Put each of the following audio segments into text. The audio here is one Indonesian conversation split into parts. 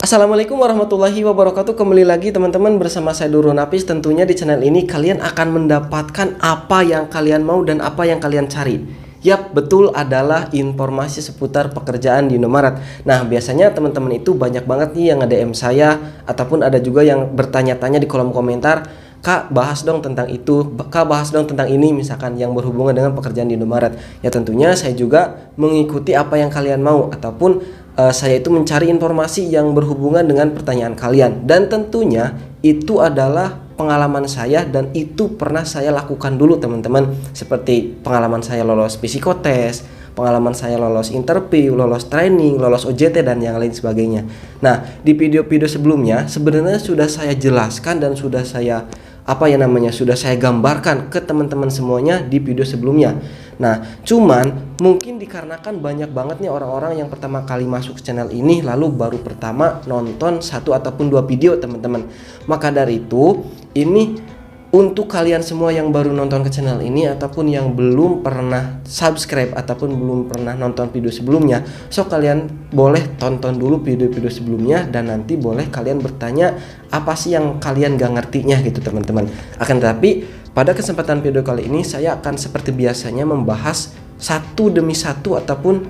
Assalamualaikum warahmatullahi wabarakatuh. Kembali lagi teman-teman bersama saya Nurul Nafis. Tentunya di channel ini kalian akan mendapatkan apa yang kalian mau dan apa yang kalian cari. Yap, betul, adalah informasi seputar pekerjaan di Indomaret. Nah, biasanya teman-teman itu banyak banget nih yang nge-DM saya, ataupun ada juga yang bertanya-tanya di kolom komentar, Kak, bahas dong tentang itu, Kak, bahas dong tentang ini, misalkan yang berhubungan dengan pekerjaan di Indomaret. Ya tentunya saya juga mengikuti apa yang kalian mau, ataupun saya itu mencari informasi yang berhubungan dengan pertanyaan kalian. Dan tentunya itu adalah pengalaman saya dan itu pernah saya lakukan dulu teman-teman. Seperti pengalaman saya lolos psikotes, pengalaman saya lolos interview, lolos training, lolos OJT dan yang lain sebagainya. Nah, di video-video sebelumnya sebenarnya sudah saya jelaskan dan sudah saya sudah saya gambarkan ke teman-teman semuanya di video sebelumnya. Nah, cuman mungkin dikarenakan banyak banget nih orang-orang yang pertama kali masuk ke channel ini lalu baru pertama nonton satu ataupun dua video teman-teman. Maka dari itu, ini untuk kalian semua yang baru nonton ke channel ini ataupun yang belum pernah subscribe ataupun belum pernah nonton video sebelumnya, so kalian boleh tonton dulu video-video sebelumnya dan nanti boleh kalian bertanya apa sih yang kalian gak ngertinya gitu teman-teman. Akan tetapi pada kesempatan video kali ini saya akan seperti biasanya membahas satu demi satu ataupun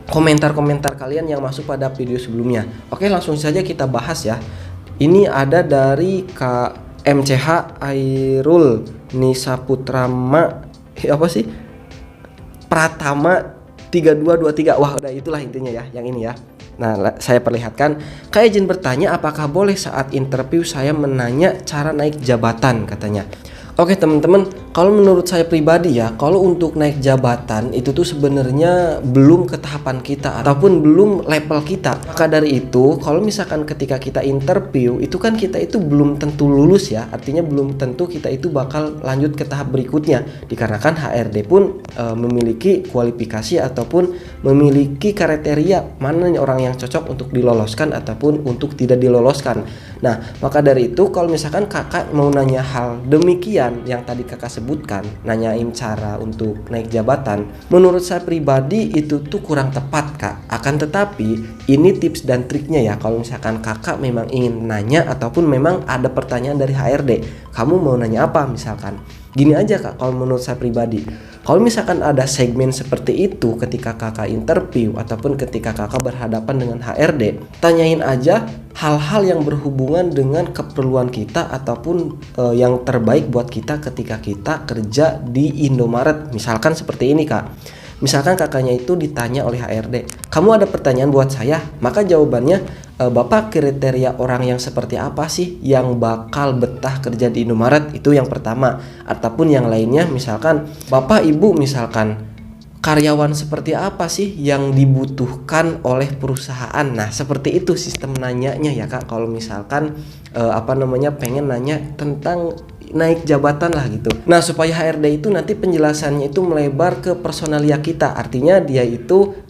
komentar-komentar kalian yang masuk pada video sebelumnya. Oke, langsung saja kita bahas ya. Ini ada dari Kak MCH Airul Nisaputrama Pratama 3223. Wah, udah itulah intinya ya, yang ini ya. Nah, saya perlihatkan, Kak izin bertanya apakah boleh saat interview saya menanya cara naik jabatan katanya. Oke teman-teman, kalau menurut saya pribadi ya, kalau untuk naik jabatan itu tuh sebenarnya belum ke tahapan kita ataupun belum level kita. Maka dari itu, kalau misalkan ketika kita interview, itu kan kita itu belum tentu lulus ya. Artinya belum tentu kita itu bakal lanjut ke tahap berikutnya. Dikarenakan HRD pun memiliki kualifikasi ataupun memiliki kriteria mana orang yang cocok untuk diloloskan ataupun untuk tidak diloloskan. Nah, maka dari itu kalau misalkan kakak mau nanya hal demikian yang tadi kakak sebutkan, nanyain cara untuk naik jabatan, menurut saya pribadi itu tuh kurang tepat kak. Akan tetapi ini tips dan triknya ya, kalau misalkan kakak memang ingin nanya ataupun memang ada pertanyaan dari HRD, kamu mau nanya apa misalkan, gini aja kak, kalau menurut saya pribadi, kalau misalkan ada segmen seperti itu ketika kakak interview ataupun ketika kakak berhadapan dengan HRD, tanyain aja hal-hal yang berhubungan dengan keperluan kita ataupun yang terbaik buat kita ketika kita kerja di Indomaret. Misalkan seperti ini kak, misalkan kakaknya itu ditanya oleh HRD, kamu ada pertanyaan buat saya? Maka jawabannya, Bapak kriteria orang yang seperti apa sih yang bakal betah kerja di Indomaret? Itu yang pertama. Ataupun yang lainnya, misalkan Bapak Ibu misalkan karyawan seperti apa sih yang dibutuhkan oleh perusahaan. Nah, seperti itu sistem nanyanya ya kak. Kalau misalkan pengen nanya tentang naik jabatan lah gitu. Nah, supaya HRD itu nanti penjelasannya itu melebar ke personalia kita. Artinya dia itu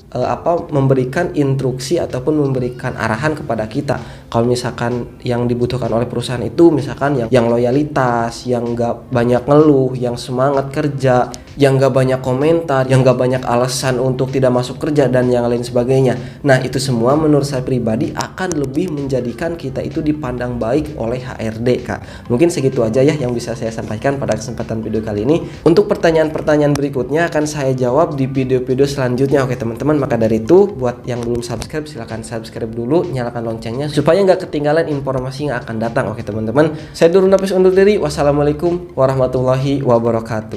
memberikan instruksi ataupun memberikan arahan kepada kita. Kalau misalkan yang dibutuhkan oleh perusahaan itu misalkan yang loyalitas, yang gak banyak ngeluh, yang semangat kerja, yang gak banyak komentar, yang gak banyak alasan untuk tidak masuk kerja dan yang lain sebagainya. Nah, itu semua menurut saya pribadi akan lebih menjadikan kita itu dipandang baik oleh HRD kak. Mungkin segitu aja ya yang bisa saya sampaikan pada kesempatan video kali ini. Untuk pertanyaan-pertanyaan berikutnya akan saya jawab di video-video selanjutnya. Oke teman-teman, maka dari itu buat yang belum subscribe silahkan subscribe dulu, nyalakan loncengnya supaya nggak ketinggalan informasi yang akan datang. Oke teman-teman, saya Nurul Nafis undur diri. Wassalamualaikum warahmatullahi wabarakatuh.